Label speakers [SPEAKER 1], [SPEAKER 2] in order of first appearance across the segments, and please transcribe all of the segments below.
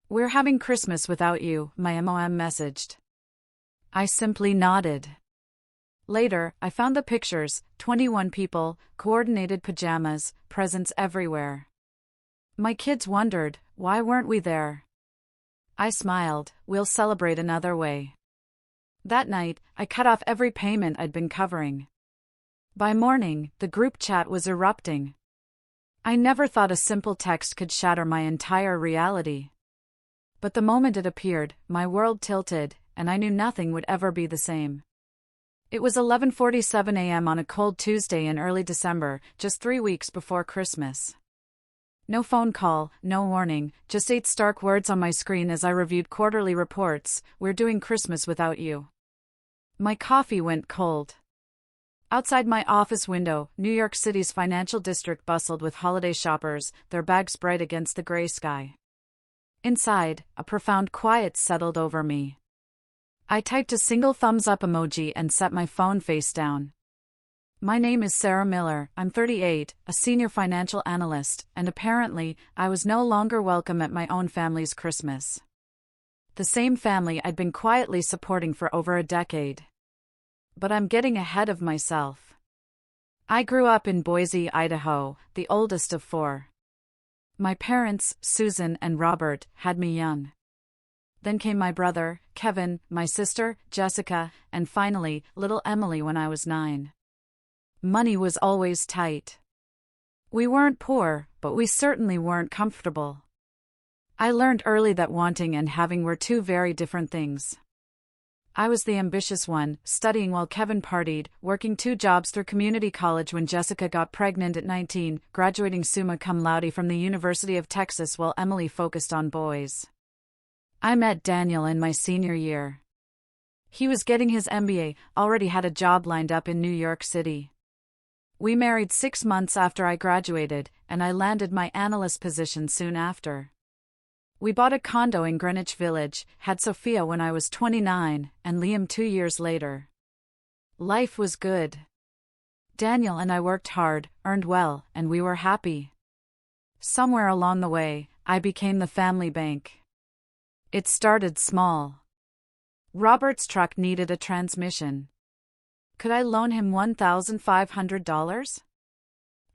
[SPEAKER 1] "We're having Christmas without you," my mom messaged. I simply nodded. Later, I found the pictures, 21 people, coordinated pajamas, presents everywhere. My kids wondered, why weren't we there? I smiled, "We'll celebrate another way." That night, I cut off every payment I'd been covering. By morning, the group chat was erupting. I never thought a simple text could shatter my entire reality. But the moment it appeared, my world tilted, and I knew nothing would ever be the same. It was 11:47 a.m. on a cold Tuesday in early December, just 3 weeks before Christmas. No phone call, no warning, just 8 stark words on my screen as I reviewed quarterly reports: "We're doing Christmas without you." My coffee went cold. Outside my office window, New York City's financial district bustled with holiday shoppers, their bags bright against the gray sky. Inside, a profound quiet settled over me. I typed a single thumbs-up emoji and set my phone face down. My name is Sarah Miller, I'm 38, a senior financial analyst, and apparently, I was no longer welcome at my own family's Christmas. The same family I'd been quietly supporting for over a decade. But I'm getting ahead of myself. I grew up in Boise, Idaho, the oldest of 4. My parents, Susan and Robert, had me young. Then came my brother, Kevin, my sister, Jessica, and finally, little Emily when I was 9. Money was always tight. We weren't poor, but we certainly weren't comfortable. I learned early that wanting and having were two very different things. I was the ambitious one, studying while Kevin partied, working 2 jobs through community college when Jessica got pregnant at 19, graduating summa cum laude from the University of Texas while Emily focused on boys. I met Daniel in my senior year. He was getting his MBA, already had a job lined up in New York City. We married 6 months after I graduated, and I landed my analyst position soon after. We bought a condo in Greenwich Village, had Sophia when I was 29, and Liam 2 years later. Life was good. Daniel and I worked hard, earned well, and we were happy. Somewhere along the way, I became the family bank. It started small. Robert's truck needed a transmission. Could I loan him $1,500?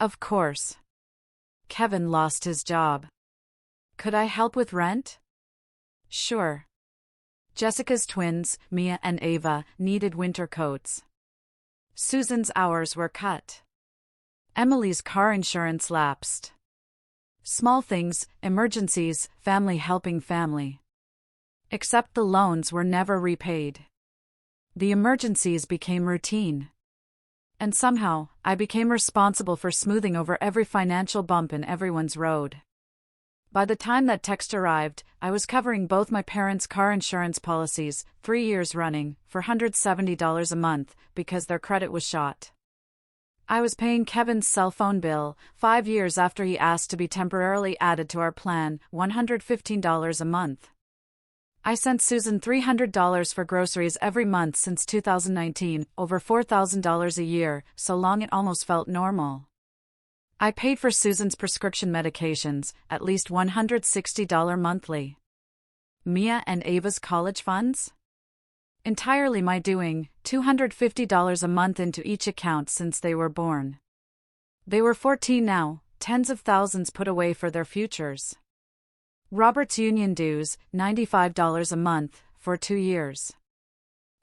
[SPEAKER 1] Of course. Kevin lost his job. Could I help with rent? Sure. Jessica's twins, Mia and Ava, needed winter coats. Susan's hours were cut. Emily's car insurance lapsed. Small things, emergencies, family helping family. Except the loans were never repaid. The emergencies became routine. And somehow, I became responsible for smoothing over every financial bump in everyone's road. By the time that text arrived, I was covering both my parents' car insurance policies, 3 years running, for $170 a month, because their credit was shot. I was paying Kevin's cell phone bill, 5 years after he asked to be temporarily added to our plan, $115 a month. I sent Susan $300 for groceries every month since 2019, over $4,000 a year, so long it almost felt normal. I paid for Susan's prescription medications, at least $160 monthly. Mia and Ava's college funds? Entirely my doing, $250 a month into each account since they were born. They were 14 now, tens of thousands put away for their futures. Robert's union dues, $95 a month, for 2 years.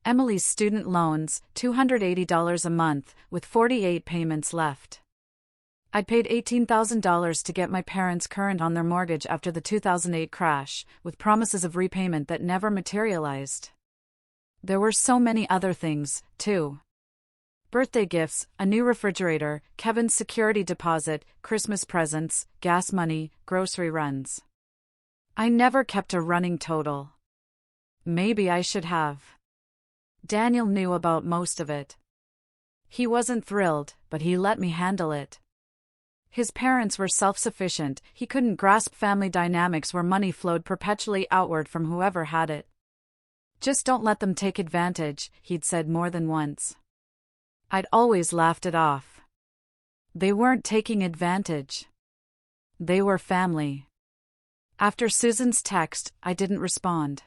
[SPEAKER 1] Emily's student loans, $280 a month, with 48 payments left. I'd paid $18,000 to get my parents current on their mortgage after the 2008 crash, with promises of repayment that never materialized. There were so many other things, too. Birthday gifts, a new refrigerator, Kevin's security deposit, Christmas presents, gas money, grocery runs. I never kept a running total. Maybe I should have. Daniel knew about most of it. He wasn't thrilled, but he let me handle it. His parents were self-sufficient, he couldn't grasp family dynamics where money flowed perpetually outward from whoever had it. Just don't let them take advantage, he'd said more than once. I'd always laughed it off. They weren't taking advantage. They were family. After Susan's text, I didn't respond.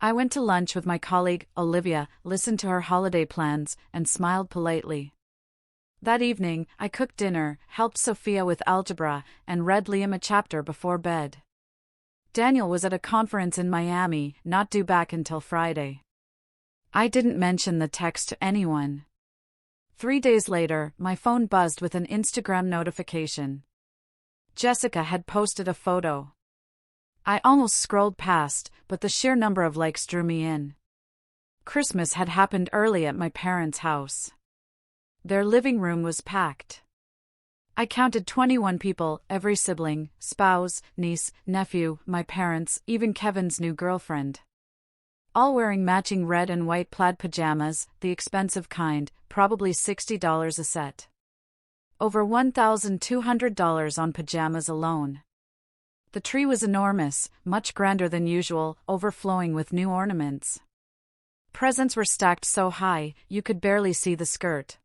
[SPEAKER 1] I went to lunch with my colleague, Olivia, listened to her holiday plans, and smiled politely. That evening, I cooked dinner, helped Sophia with algebra, and read Liam a chapter before bed. Daniel was at a conference in Miami, not due back until Friday. I didn't mention the text to anyone. 3 days later, my phone buzzed with an Instagram notification. Jessica had posted a photo. I almost scrolled past, but the sheer number of likes drew me in. Christmas had happened early at my parents' house. Their living room was packed. I counted 21 people, every sibling, spouse, niece, nephew, my parents, even Kevin's new girlfriend. All wearing matching red and white plaid pajamas, the expensive kind, probably $60 a set. Over $1,200 on pajamas alone. The tree was enormous, much grander than usual, overflowing with new ornaments. Presents were stacked so high, you could barely see the skirt.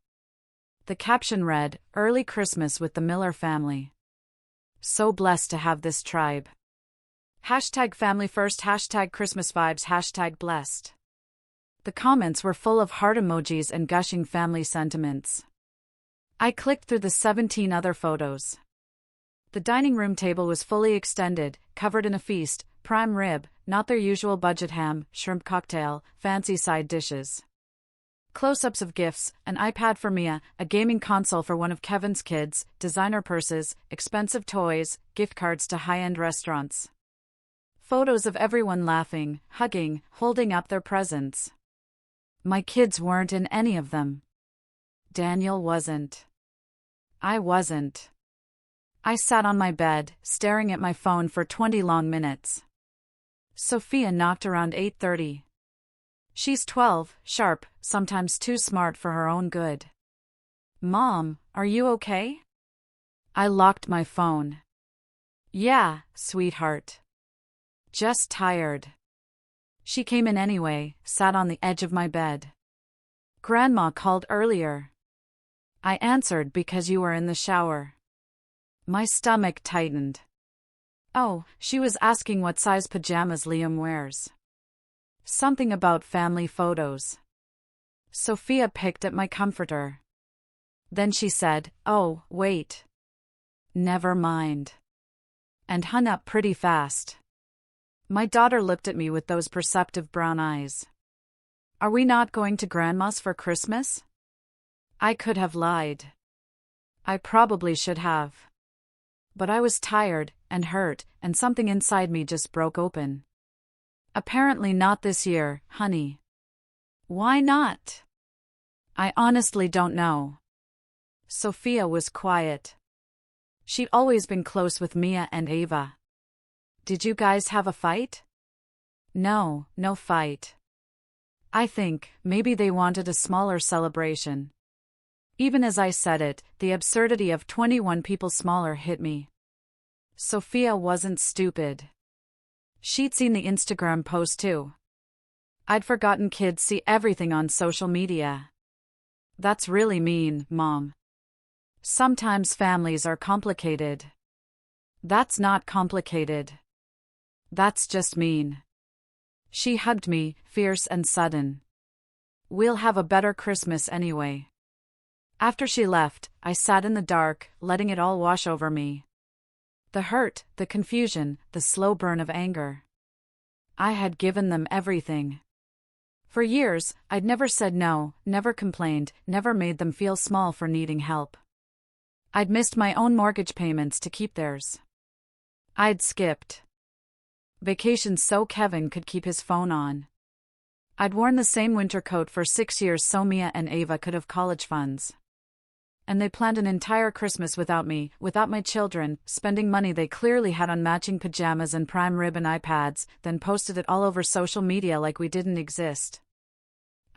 [SPEAKER 1] The caption read, "Early Christmas with the Miller family." So blessed to have this tribe. #family first, #Christmas vibes, #blessed. The comments were full of heart emojis and gushing family sentiments. I clicked through the 17 other photos. The dining room table was fully extended, covered in a feast, prime rib, not their usual budget ham, shrimp cocktail, fancy side dishes. Close-ups of gifts, an iPad for Mia, a gaming console for one of Kevin's kids, designer purses, expensive toys, gift cards to high-end restaurants. Photos of everyone laughing, hugging, holding up their presents. My kids weren't in any of them. Daniel wasn't. I wasn't. I sat on my bed, staring at my phone for 20 long minutes. Sophia knocked around 8:30. She's 12, sharp, sometimes too smart for her own good. "Mom, are you okay?" I locked my phone. "Yeah, sweetheart. Just tired." She came in anyway, sat on the edge of my bed. "Grandma called earlier." I answered because you were in the shower. My stomach tightened. Oh, she was asking what size pajamas Liam wears. Something about family photos. Sophia picked at my comforter. Then she said, "Oh, wait. Never mind." And hung up pretty fast. My daughter looked at me with those perceptive brown eyes. "Are we not going to Grandma's for Christmas?" I could have lied. I probably should have. But I was tired, and hurt, and something inside me just broke open. "Apparently not this year, honey." "Why not?" "I honestly don't know." Sophia was quiet. She'd always been close with Mia and Ava. "Did you guys have a fight?" "No, no fight. I think, maybe they wanted a smaller celebration." Even as I said it, the absurdity of 21 people smaller hit me. Sophia wasn't stupid. She'd seen the Instagram post too. I'd forgotten kids see everything on social media. That's really mean, Mom. Sometimes families are complicated. That's not complicated. That's just mean. She hugged me, fierce and sudden. "We'll have a better Christmas anyway." After she left, I sat in the dark, letting it all wash over me. The hurt, the confusion, the slow burn of anger. I had given them everything. For years, I'd never said no, never complained, never made them feel small for needing help. I'd missed my own mortgage payments to keep theirs. I'd skipped vacations so Kevin could keep his phone on. I'd worn the same winter coat for 6 years so Mia and Ava could have college funds. And they planned an entire Christmas without me, without my children, spending money they clearly had on matching pajamas and prime rib and iPads, then posted it all over social media like we didn't exist.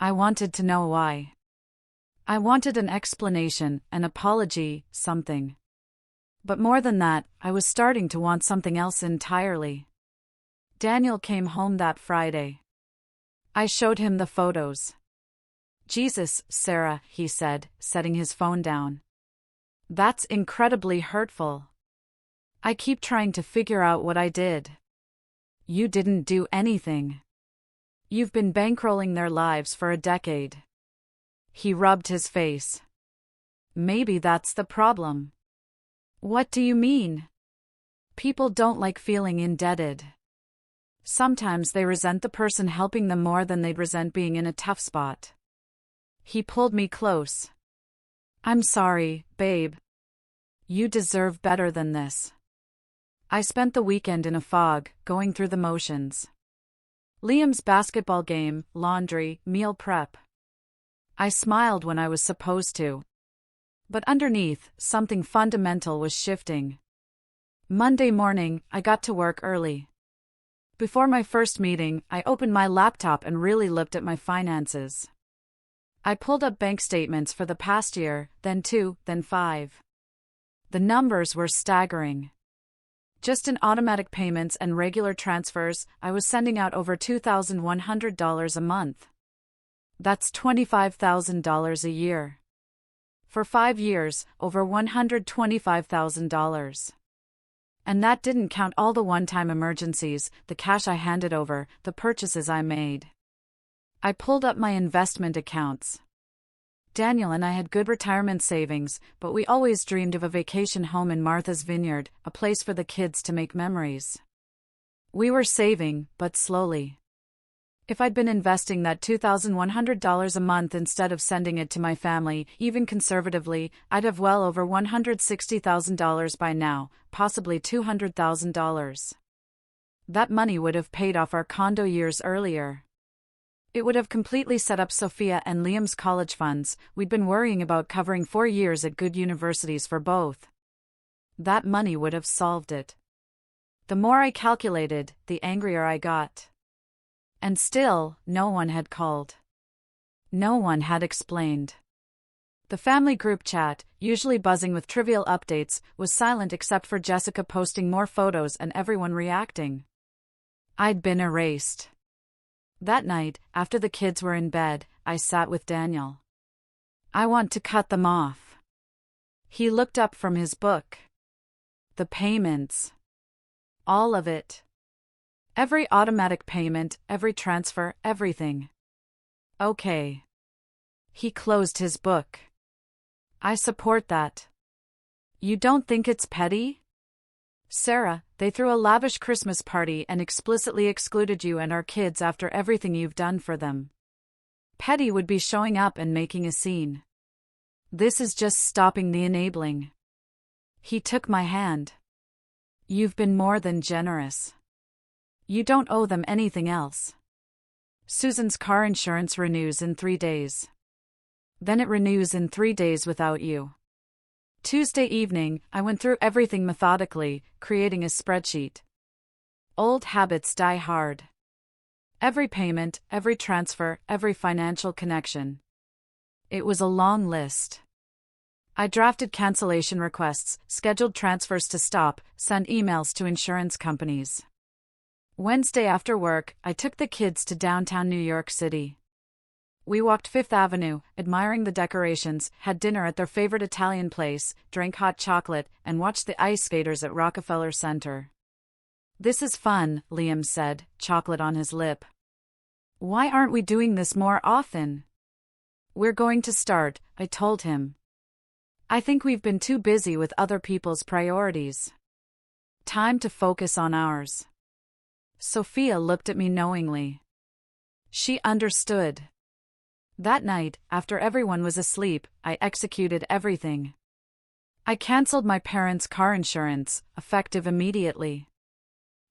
[SPEAKER 1] I wanted to know why. I wanted an explanation, an apology, something. But more than that, I was starting to want something else entirely. Daniel came home that Friday. I showed him the photos. "Jesus, Sarah," he said, setting his phone down. "That's incredibly hurtful." I keep trying to figure out what I did. You didn't do anything. You've been bankrolling their lives for a decade. He rubbed his face. Maybe that's the problem. What do you mean? People don't like feeling indebted. Sometimes they resent the person helping them more than they'd resent being in a tough spot. He pulled me close. I'm sorry, babe. You deserve better than this. I spent the weekend in a fog, going through the motions. Liam's basketball game, laundry, meal prep. I smiled when I was supposed to. But underneath, something fundamental was shifting. Monday morning, I got to work early. Before my first meeting, I opened my laptop and really looked at my finances. I pulled up bank statements for the past year, then 2, then 5. The numbers were staggering. Just in automatic payments and regular transfers, I was sending out over $2,100 a month. That's $25,000 a year. For 5 years, over $125,000. And that didn't count all the one-time emergencies, the cash I handed over, the purchases I made. I pulled up my investment accounts. Daniel and I had good retirement savings, but we always dreamed of a vacation home in Martha's Vineyard, a place for the kids to make memories. We were saving, but slowly. If I'd been investing that $2,100 a month instead of sending it to my family, even conservatively, I'd have well over $160,000 by now, possibly $200,000. That money would have paid off our condo years earlier. It would have completely set up Sophia and Liam's college funds. We'd been worrying about covering 4 years at good universities for both. That money would have solved it. The more I calculated, the angrier I got. And still, no one had called. No one had explained. The family group chat, usually buzzing with trivial updates, was silent except for Jessica posting more photos and everyone reacting. I'd been erased. That night, after the kids were in bed, I sat with Daniel. I want to cut them off. He looked up from his book. The payments. All of it. Every automatic payment, every transfer, everything. Okay. He closed his book. I support that. You don't think it's petty? Sarah, they threw a lavish Christmas party and explicitly excluded you and our kids after everything you've done for them. Petty would be showing up and making a scene. This is just stopping the enabling. He took my hand. You've been more than generous. You don't owe them anything else. Susan's car insurance renews in 3 days. Then it renews in 3 days without you. Tuesday evening, I went through everything methodically, creating a spreadsheet. Old habits die hard. Every payment, every transfer, every financial connection. It was a long list. I drafted cancellation requests, scheduled transfers to stop, sent emails to insurance companies. Wednesday after work, I took the kids to downtown New York City. We walked Fifth Avenue, admiring the decorations, had dinner at their favorite Italian place, drank hot chocolate, and watched the ice skaters at Rockefeller Center. This is fun, Liam said, chocolate on his lip. Why aren't we doing this more often? We're going to start, I told him. I think we've been too busy with other people's priorities. Time to focus on ours. Sophia looked at me knowingly. She understood. That night, after everyone was asleep, I executed everything. I canceled my parents' car insurance, effective immediately.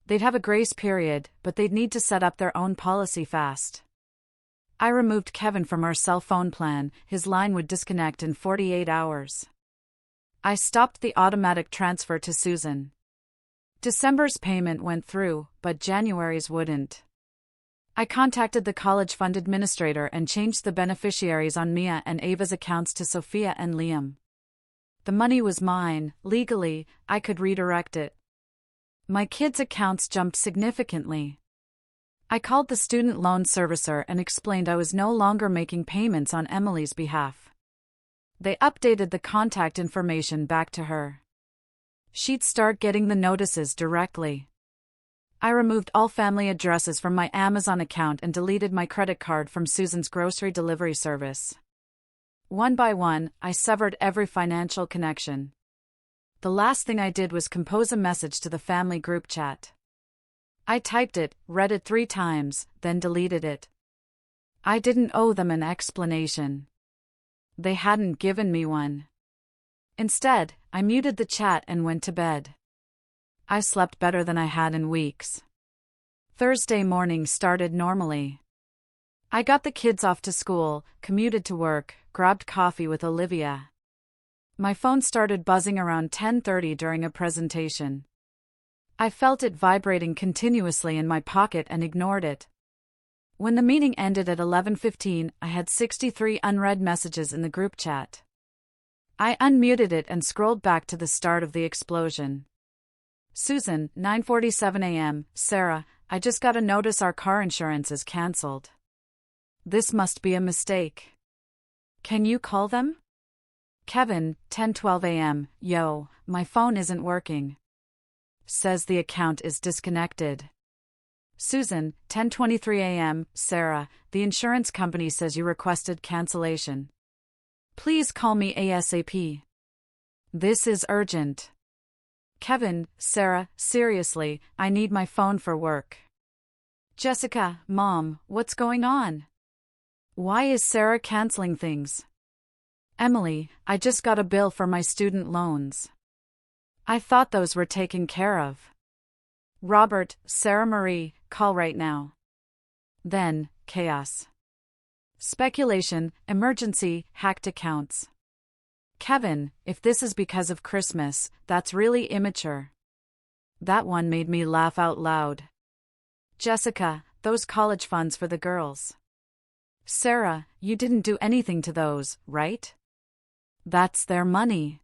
[SPEAKER 1] They'd have a grace period, but they'd need to set up their own policy fast. I removed Kevin from our cell phone plan, his line would disconnect in 48 hours. I stopped the automatic transfer to Susan. December's payment went through, but January's wouldn't. I contacted the college fund administrator and changed the beneficiaries on Mia and Ava's accounts to Sophia and Liam. The money was mine, legally, I could redirect it. My kids' accounts jumped significantly. I called the student loan servicer and explained I was no longer making payments on Emily's behalf. They updated the contact information back to her. she'd start getting the notices directly. I removed all family addresses from my Amazon account and deleted my credit card from Susan's grocery delivery service. One by one, I severed every financial connection. The last thing I did was compose a message to the family group chat. I typed it, read it 3 times, then deleted it. I didn't owe them an explanation. They hadn't given me one. Instead, I muted the chat and went to bed. I slept better than I had in weeks. Thursday morning started normally. I got the kids off to school, commuted to work, grabbed coffee with Olivia. My phone started buzzing around 10:30 during a presentation. I felt it vibrating continuously in my pocket and ignored it. When the meeting ended at 11:15, I had 63 unread messages in the group chat. I unmuted it and scrolled back to the start of the explosion. Susan, 9:47 a.m., Sarah, I just got a notice our car insurance is cancelled. This must be a mistake. Can you call them? Kevin, 10:12 a.m., yo, my phone isn't working. Says the account is disconnected. Susan, 10:23 a.m., Sarah, the insurance company says you requested cancellation. Please call me ASAP. This is urgent. Kevin, Sarah, seriously, I need my phone for work. Jessica, Mom, what's going on? Why is Sarah canceling things? Emily, I just got a bill for my student loans. I thought those were taken care of. Robert, Sarah Marie, call right now. Then, chaos. Speculation, emergency, hacked accounts. Kevin, if this is because of Christmas, that's really immature. That one made me laugh out loud. Jessica, those college funds for the girls. Sarah, you didn't do anything to those, right? That's their money.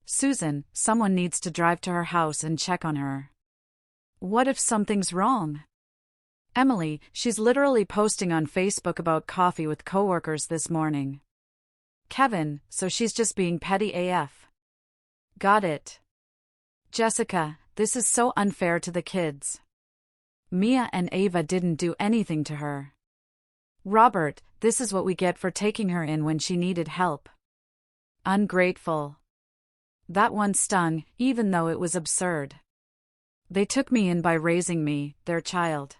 [SPEAKER 1] Susan, someone needs to drive to her house and check on her. What if something's wrong? Emily, she's literally posting on Facebook about coffee with coworkers this morning. Kevin, so she's just being petty AF. Got it. Jessica, this is so unfair to the kids. Mia and Ava didn't do anything to her. Robert, this is what we get for taking her in when she needed help. Ungrateful. That one stung, even though it was absurd. They took me in by raising me, their child.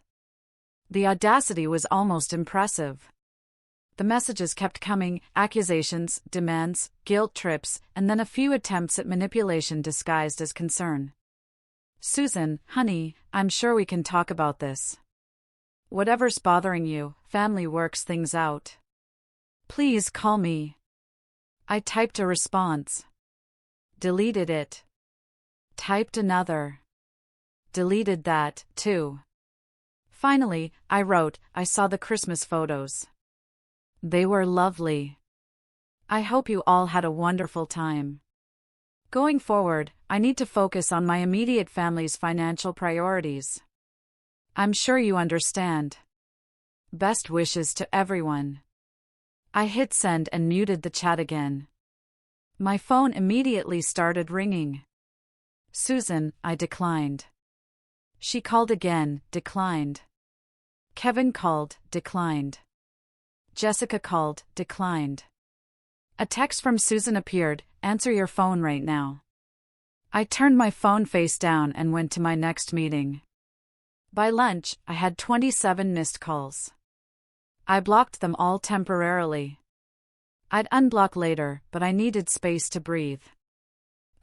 [SPEAKER 1] The audacity was almost impressive. The messages kept coming, accusations, demands, guilt trips, and then a few attempts at manipulation disguised as concern. Susan, honey, I'm sure we can talk about this. Whatever's bothering you, family works things out. Please call me. I typed a response. Deleted it. Typed another. Deleted that, too. Finally, I wrote, I saw the Christmas photos. They were lovely. I hope you all had a wonderful time. Going forward, I need to focus on my immediate family's financial priorities. I'm sure you understand. Best wishes to everyone. I hit send and muted the chat again. My phone immediately started ringing. Susan, I declined. She called again, declined. Kevin called, declined. Jessica called, declined. A text from Susan appeared, answer your phone right now. I turned my phone face down and went to my next meeting. By lunch, I had 27 missed calls. I blocked them all temporarily. I'd unblock later, but I needed space to breathe.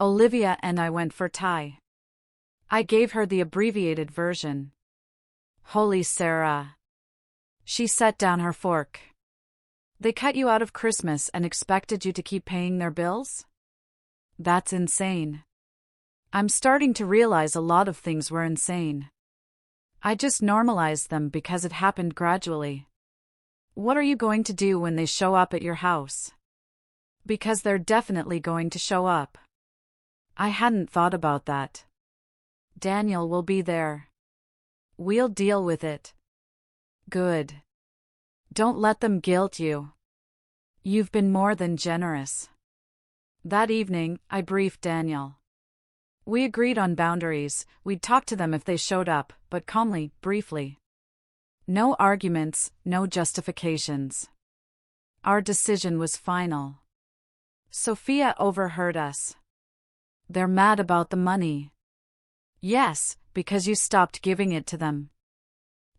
[SPEAKER 1] Olivia and I went for Thai. I gave her the abbreviated version. Holy Sarah. She set down her fork. They cut you out of Christmas and expected you to keep paying their bills? That's insane. I'm starting to realize a lot of things were insane. I just normalized them because it happened gradually. What are you going to do when they show up at your house? Because they're definitely going to show up. I hadn't thought about that. Daniel will be there. We'll deal with it. Good. Don't let them guilt you. You've been more than generous. That evening, I briefed Daniel. We agreed on boundaries. We'd talk to them if they showed up, but calmly, briefly. No arguments, no justifications. Our decision was final. Sophia overheard us. They're mad about the money. Yes, because you stopped giving it to them.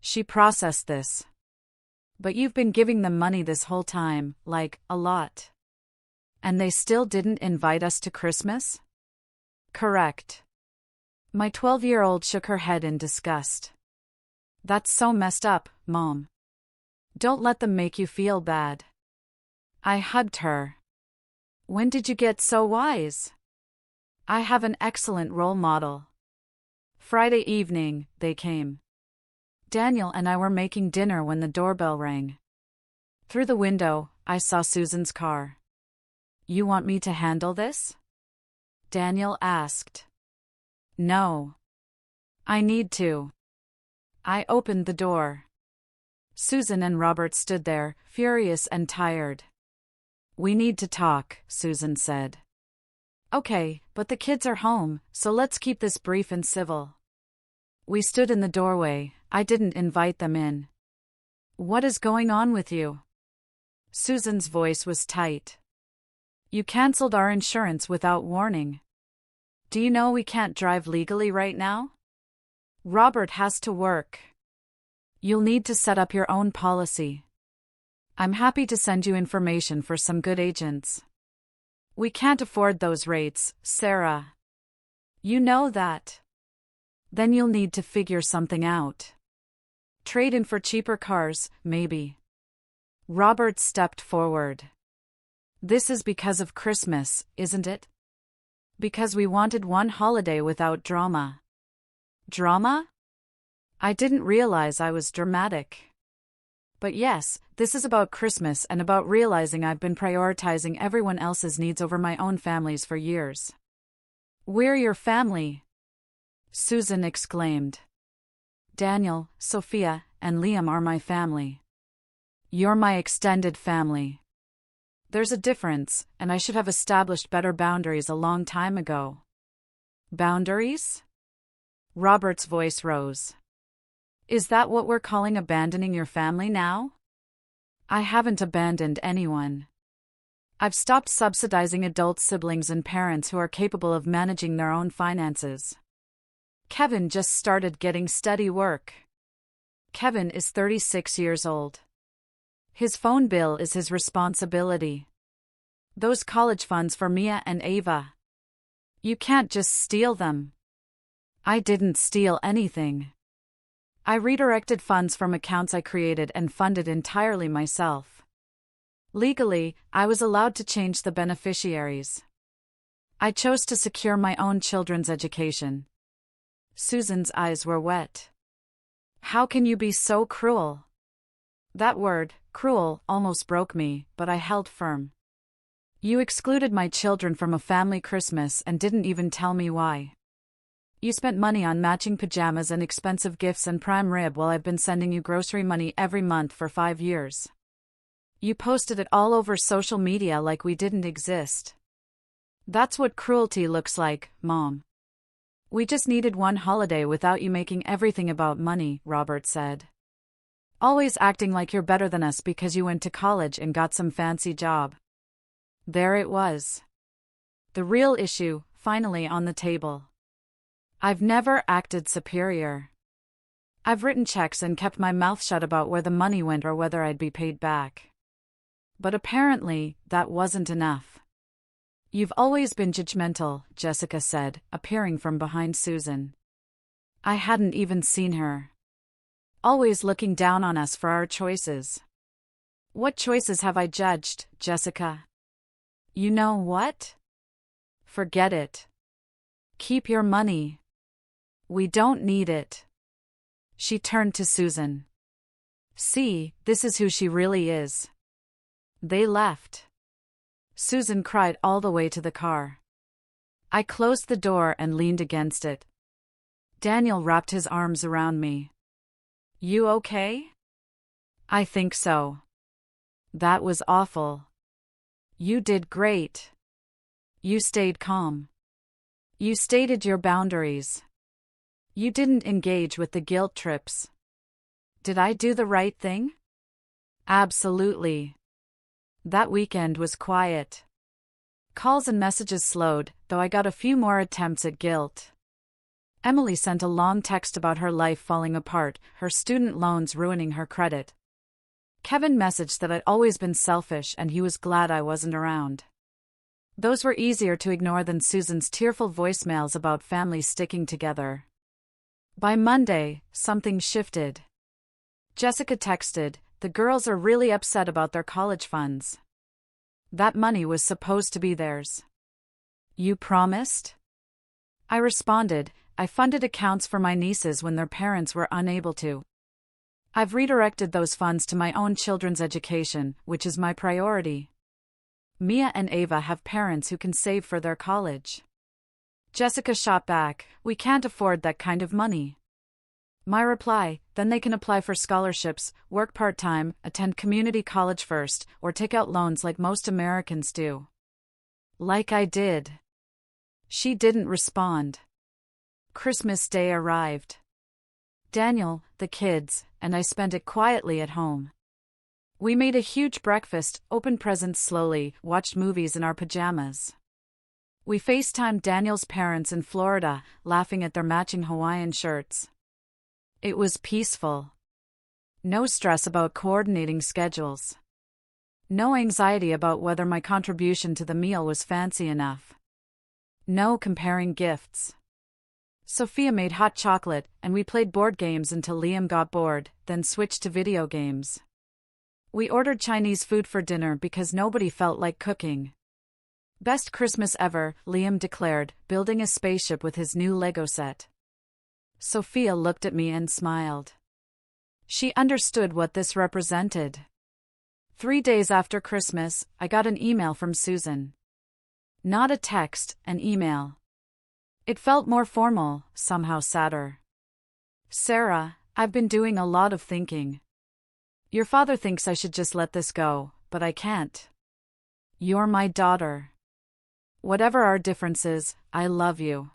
[SPEAKER 1] She processed this. But you've been giving them money this whole time, like, a lot. And they still didn't invite us to Christmas? Correct. My 12-year-old shook her head in disgust. That's so messed up, Mom. Don't let them make you feel bad. I hugged her. When did you get so wise? I have an excellent role model. Friday evening, they came. Daniel and I were making dinner when the doorbell rang. Through the window, I saw Susan's car. You want me to handle this? Daniel asked. No. I need to. I opened the door. Susan and Robert stood there, furious and tired. We need to talk, Susan said. Okay, but the kids are home, so let's keep this brief and civil. We stood in the doorway. I didn't invite them in. What is going on with you? Susan's voice was tight. You canceled our insurance without warning. Do you know we can't drive legally right now? Robert has to work. You'll need to set up your own policy. I'm happy to send you information for some good agents. We can't afford those rates, Sarah. You know that. Then you'll need to figure something out. Trade in for cheaper cars, maybe. Robert stepped forward. This is because of Christmas, isn't it? Because we wanted one holiday without drama. Drama? I didn't realize I was dramatic. But yes, this is about Christmas and about realizing I've been prioritizing everyone else's needs over my own family's for years. We're your family, Susan exclaimed. Daniel, Sophia, and Liam are my family. You're my extended family. There's a difference, and I should have established better boundaries a long time ago. Boundaries? Robert's voice rose. Is that what we're calling abandoning your family now? I haven't abandoned anyone. I've stopped subsidizing adult siblings and parents who are capable of managing their own finances. Kevin just started getting steady work. Kevin is 36 years old. His phone bill is his responsibility. Those college funds for Mia and Ava. You can't just steal them. I didn't steal anything. I redirected funds from accounts I created and funded entirely myself. Legally, I was allowed to change the beneficiaries. I chose to secure my own children's education. Susan's eyes were wet. How can you be so cruel? That word, cruel, almost broke me, but I held firm. You excluded my children from a family Christmas and didn't even tell me why. You spent money on matching pajamas and expensive gifts and prime rib while I've been sending you grocery money every month for 5 years. You posted it all over social media like we didn't exist. That's what cruelty looks like, Mom. We just needed one holiday without you making everything about money, Robert said. Always acting like you're better than us because you went to college and got some fancy job. There it was. The real issue, finally on the table. I've never acted superior. I've written checks and kept my mouth shut about where the money went or whether I'd be paid back. But apparently, that wasn't enough. You've always been judgmental, Jessica said, appearing from behind Susan. I hadn't even seen her. Always looking down on us for our choices. What choices have I judged, Jessica? You know what? Forget it. Keep your money. We don't need it. She turned to Susan. See, this is who she really is. They left. Susan cried all the way to the car. I closed the door and leaned against it. Daniel wrapped his arms around me. You okay? I think so. That was awful. You did great. You stayed calm. You stated your boundaries. You didn't engage with the guilt trips. Did I do the right thing? Absolutely. That weekend was quiet. Calls and messages slowed, though I got a few more attempts at guilt. Emily sent a long text about her life falling apart, her student loans ruining her credit. Kevin messaged that I'd always been selfish and he was glad I wasn't around. Those were easier to ignore than Susan's tearful voicemails about families sticking together. By Monday, something shifted. Jessica texted, "The girls are really upset about their college funds. That money was supposed to be theirs. You promised?" I responded, "I funded accounts for my nieces when their parents were unable to. I've redirected those funds to my own children's education, which is my priority. Mia and Ava have parents who can save for their college." Jessica shot back, "We can't afford that kind of money." My reply, "Then they can apply for scholarships, work part-time, attend community college first, or take out loans like most Americans do." Like I did. She didn't respond. Christmas Day arrived. Daniel, the kids, and I spent it quietly at home. We made a huge breakfast, opened presents slowly, watched movies in our pajamas. We FaceTimed Daniel's parents in Florida, laughing at their matching Hawaiian shirts. It was peaceful. No stress about coordinating schedules. No anxiety about whether my contribution to the meal was fancy enough. No comparing gifts. Sophia made hot chocolate, and we played board games until Liam got bored, then switched to video games. We ordered Chinese food for dinner because nobody felt like cooking. Best Christmas ever, Liam declared, building a spaceship with his new Lego set. Sophia looked at me and smiled. She understood what this represented. 3 days after Christmas, I got an email from Susan. Not a text, an email. It felt more formal, somehow sadder. "Sarah, I've been doing a lot of thinking. Your father thinks I should just let this go, but I can't. You're my daughter. Whatever our differences, I love you.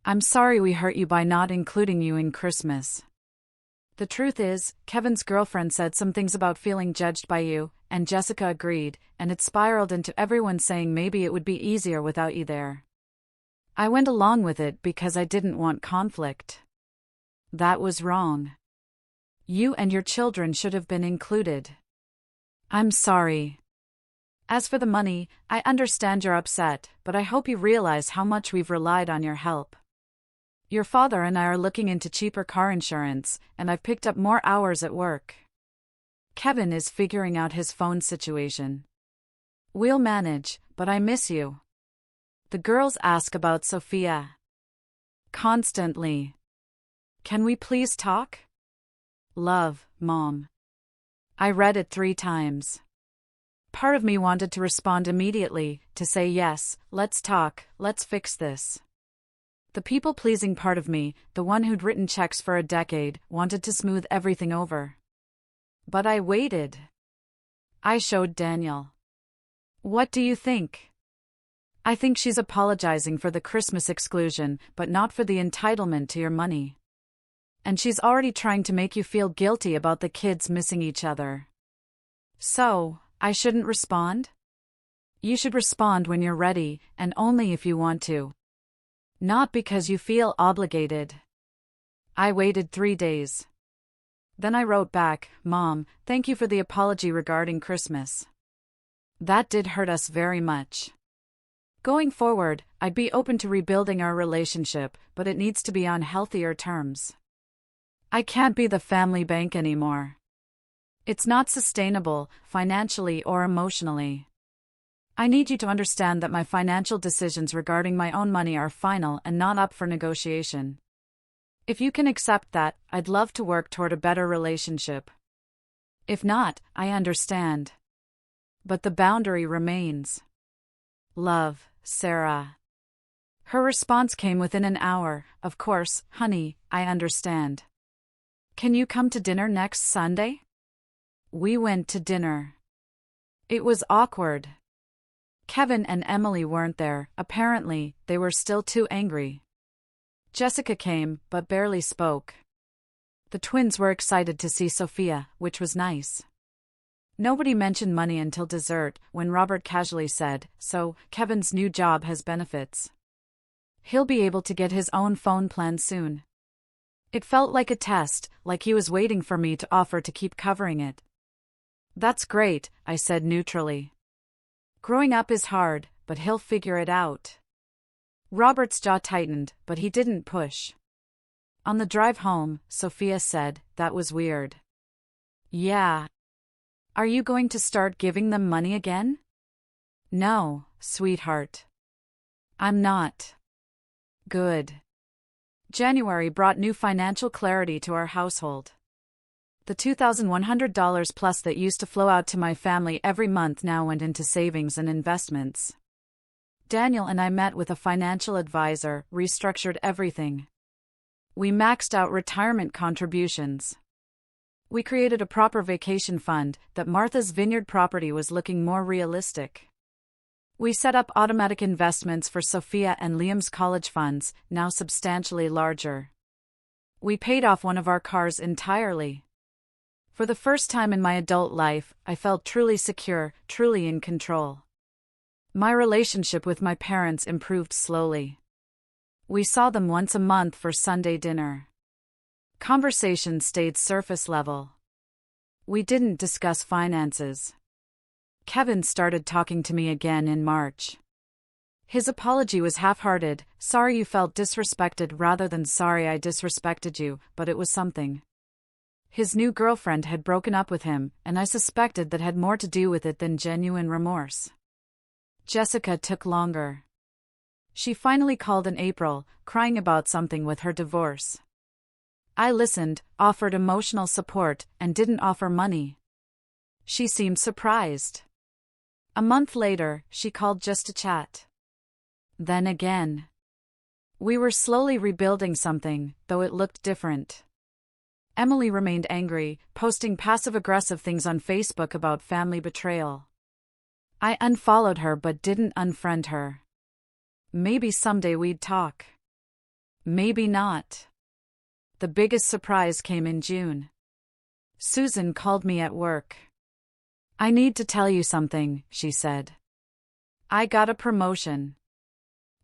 [SPEAKER 1] I'm sorry we hurt you by not including you in Christmas. The truth is, Kevin's girlfriend said some things about feeling judged by you, and Jessica agreed, and it spiraled into everyone saying maybe it would be easier without you there. I went along with it because I didn't want conflict. That was wrong. You and your children should have been included. I'm sorry. As for the money, I understand you're upset, but I hope you realize how much we've relied on your help. Your father and I are looking into cheaper car insurance, and I've picked up more hours at work. Kevin is figuring out his phone situation. We'll manage, but I miss you. The girls ask about Sophia. Constantly. Can we please talk? Love, Mom. I read it 3 times. Part of me wanted to respond immediately, to say yes, let's talk, let's fix this. The people-pleasing part of me, the one who'd written checks for a decade, wanted to smooth everything over. But I waited. I showed Daniel. What do you think? I think she's apologizing for the Christmas exclusion, but not for the entitlement to your money. And she's already trying to make you feel guilty about the kids missing each other. So, I shouldn't respond? You should respond when you're ready, and only if you want to. Not because you feel obligated. I waited 3 days. Then I wrote back, Mom, thank you for the apology regarding Christmas. That did hurt us very much. Going forward, I'd be open to rebuilding our relationship, but it needs to be on healthier terms. I can't be the family bank anymore. It's not sustainable, financially or emotionally. I need you to understand that my financial decisions regarding my own money are final and not up for negotiation. If you can accept that, I'd love to work toward a better relationship. If not, I understand. But the boundary remains. Love, Sarah. Her response came within an hour. Of course, honey, I understand. Can you come to dinner next Sunday? We went to dinner. It was awkward. Kevin and Emily weren't there. Apparently, they were still too angry. Jessica came, but barely spoke. The twins were excited to see Sophia, which was nice. Nobody mentioned money until dessert, when Robert casually said, "So, Kevin's new job has benefits. He'll be able to get his own phone plan soon." It felt like a test, like he was waiting for me to offer to keep covering it. "That's great," I said neutrally. "Growing up is hard, but he'll figure it out." Robert's jaw tightened, but he didn't push. On the drive home, Sophia said, "That was weird." "Yeah. Are you going to start giving them money again?" "No, sweetheart. I'm not." Good. January brought new financial clarity to our household. The $2,100 plus that used to flow out to my family every month now went into savings and investments. Daniel and I met with a financial advisor, restructured everything. We maxed out retirement contributions. We created a proper vacation fund that Martha's Vineyard property was looking more realistic. We set up automatic investments for Sophia and Liam's college funds, now substantially larger. We paid off one of our cars entirely. For the first time in my adult life, I felt truly secure, truly in control. My relationship with my parents improved slowly. We saw them once a month for Sunday dinner. Conversation stayed surface level. We didn't discuss finances. Kevin started talking to me again in March. His apology was half-hearted, "Sorry you felt disrespected," rather than "Sorry I disrespected you," but it was something. His new girlfriend had broken up with him, and I suspected that had more to do with it than genuine remorse. Jessica took longer. She finally called in April, crying about something with her divorce. I listened, offered emotional support, and didn't offer money. She seemed surprised. A month later, she called just to chat. Then again. We were slowly rebuilding something, though it looked different. Emily remained angry, posting passive-aggressive things on Facebook about family betrayal. I unfollowed her but didn't unfriend her. Maybe someday we'd talk. Maybe not. The biggest surprise came in June. Susan called me at work. "I need to tell you something," she said. "I got a promotion.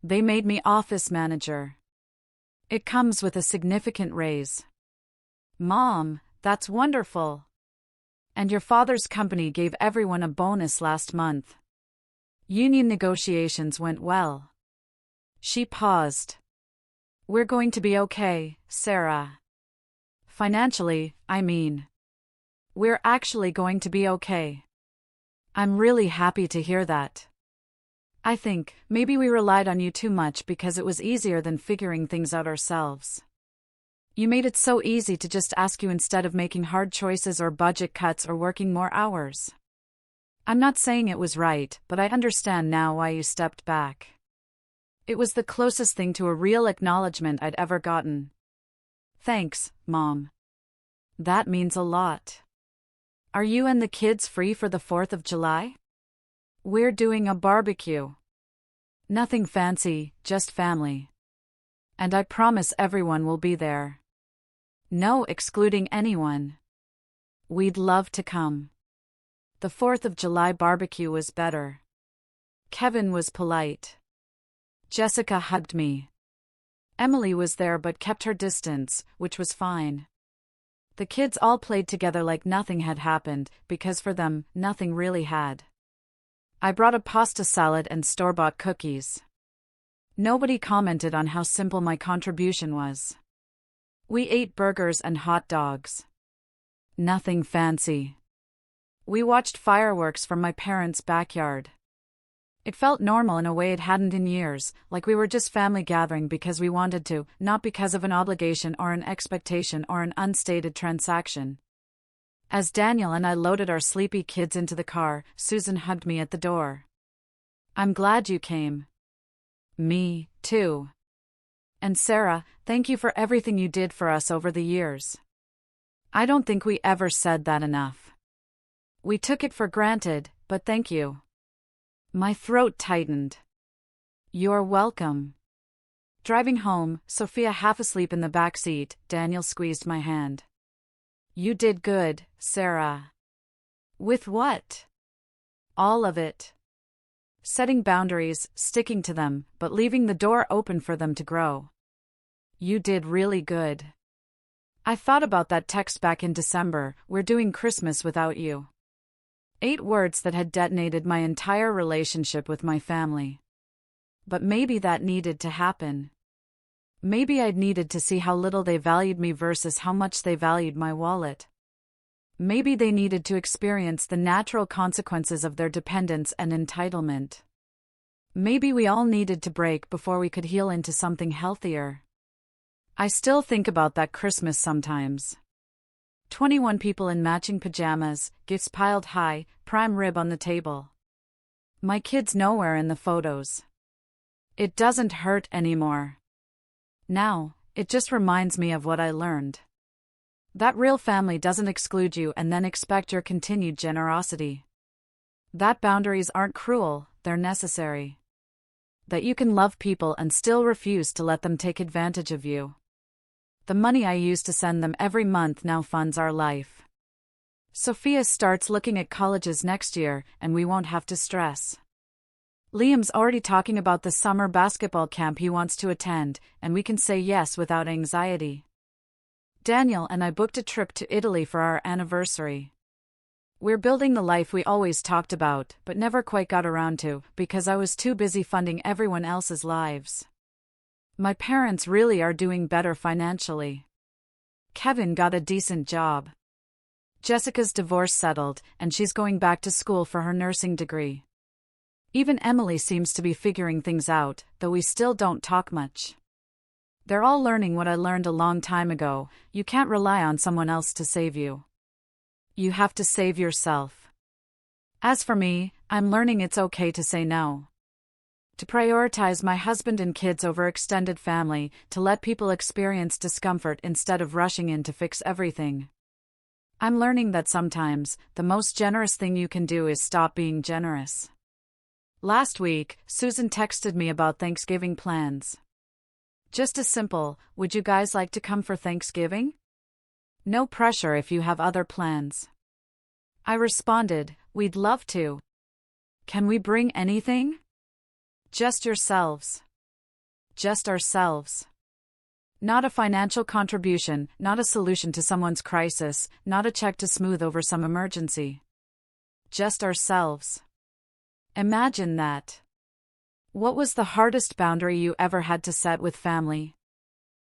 [SPEAKER 1] They made me office manager. It comes with a significant raise." "Mom, that's wonderful. And your father's company gave everyone a bonus last month. Union negotiations went well." She paused. "We're going to be okay, Sarah. Financially, I mean. We're actually going to be okay." I'm really happy to hear that. I think maybe we relied on you too much because it was easier than figuring things out ourselves. You made it so easy to just ask you instead of making hard choices or budget cuts or working more hours. I'm not saying it was right, but I understand now why you stepped back. It was the closest thing to a real acknowledgement I'd ever gotten. Thanks, Mom. That means a lot. Are you and the kids free for the 4th of July? We're doing a barbecue. Nothing fancy, just family. And I promise everyone will be there. No excluding anyone. We'd love to come. The 4th of July barbecue was better. Kevin was polite. Jessica hugged me. Emily was there but kept her distance, which was fine. The kids all played together like nothing had happened, because for them, nothing really had. I brought a pasta salad and store-bought cookies. Nobody commented on how simple my contribution was. We ate burgers and hot dogs. Nothing fancy. We watched fireworks from my parents' backyard. It felt normal in a way it hadn't in years, like we were just family gathering because we wanted to, not because of an obligation or an expectation or an unstated transaction. As Daniel and I loaded our sleepy kids into the car, Susan hugged me at the door. "I'm glad you came." "Me, too. And Sarah, thank you for everything you did for us over the years." I don't think we ever said that enough. We took it for granted, but thank you. My throat tightened. You're welcome. Driving home, Sophia half asleep in the back seat, Daniel squeezed my hand. You did good, Sarah. With what? All of it. Setting boundaries, sticking to them, but leaving the door open for them to grow. You did really good. I thought about that text back in December, "We're doing Christmas without you." 8 words that had detonated my entire relationship with my family. But maybe that needed to happen. Maybe I'd needed to see how little they valued me versus how much they valued my wallet. Maybe they needed to experience the natural consequences of their dependence and entitlement. Maybe we all needed to break before we could heal into something healthier. I still think about that Christmas sometimes. 21 people in matching pajamas, gifts piled high, prime rib on the table. My kids nowhere in the photos. It doesn't hurt anymore. Now, it just reminds me of what I learned. That real family doesn't exclude you and then expect your continued generosity. That boundaries aren't cruel, they're necessary. That you can love people and still refuse to let them take advantage of you. The money I used to send them every month now funds our life. Sophia starts looking at colleges next year, and we won't have to stress. Liam's already talking about the summer basketball camp he wants to attend, and we can say yes without anxiety. Daniel and I booked a trip to Italy for our anniversary. We're building the life we always talked about, but never quite got around to, because I was too busy funding everyone else's lives. My parents really are doing better financially. Kevin got a decent job. Jessica's divorce settled, and she's going back to school for her nursing degree. Even Emily seems to be figuring things out, though we still don't talk much. They're all learning what I learned a long time ago: you can't rely on someone else to save you. You have to save yourself. As for me, I'm learning it's okay to say no. To prioritize my husband and kids over extended family, to let people experience discomfort instead of rushing in to fix everything. I'm learning that sometimes, the most generous thing you can do is stop being generous. Last week, Susan texted me about Thanksgiving plans. Just as simple, "Would you guys like to come for Thanksgiving?" No pressure if you have other plans. I responded, "We'd love to. Can we bring anything?" Just yourselves. Just ourselves. Not a financial contribution, not a solution to someone's crisis, not a check to smooth over some emergency. Just ourselves. Imagine that. What was the hardest boundary you ever had to set with family?